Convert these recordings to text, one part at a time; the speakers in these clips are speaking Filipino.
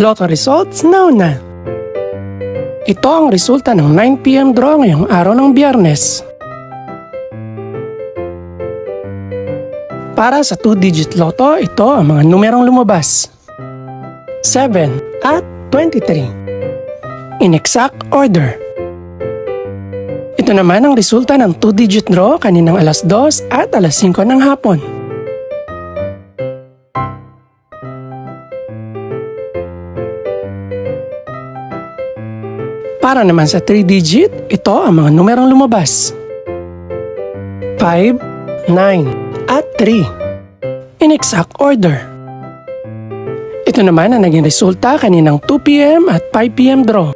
Lotto results now na. Ito ang resulta ng 9 PM draw ngayong araw ng Biyernes. Para sa 2-digit lotto, ito ang mga numerong lumabas: 7 at 23. In exact order. Ito naman ang resulta ng 2-digit draw kaninang alas 2 at alas 5 ng hapon. Para naman sa 3-digit, ito ang mga numerong lumabas: 5, 9, at 3. In exact order. Ito naman ang naging resulta kaninang 2 PM at 5 PM draw.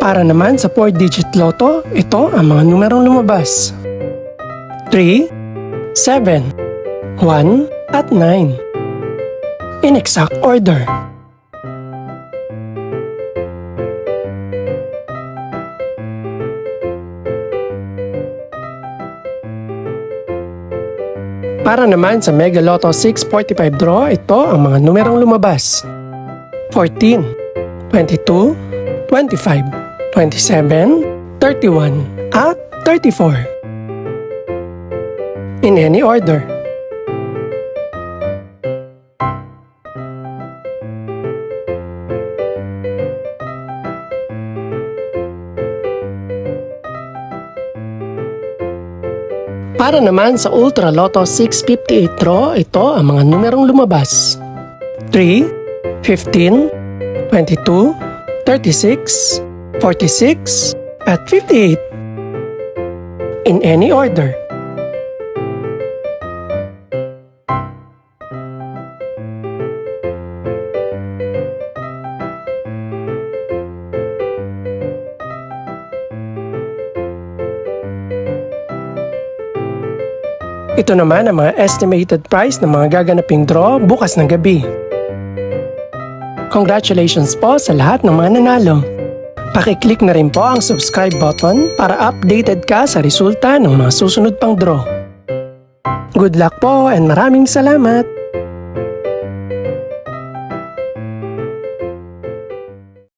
Para naman sa 4-digit lotto, ito ang mga numerong lumabas: 3, 7, 1, at 9. In exact order. Para naman sa Mega Lotto 645 draw, ito ang mga numerong lumabas: 14, 22, 25, 27, 31, at 34. In any order. Para naman sa Ultra Lotto 658 draw, ito ang mga numerong lumabas: 3, 15, 22, 36, 46, at 58. In any order. Ito naman ang mga estimated price ng mga gaganaping draw bukas ng gabi. Congratulations po sa lahat ng mga nanalo. Pakiclick na rin po ang subscribe button para updated ka sa resulta ng mga susunod pang draw. Good luck po and maraming salamat!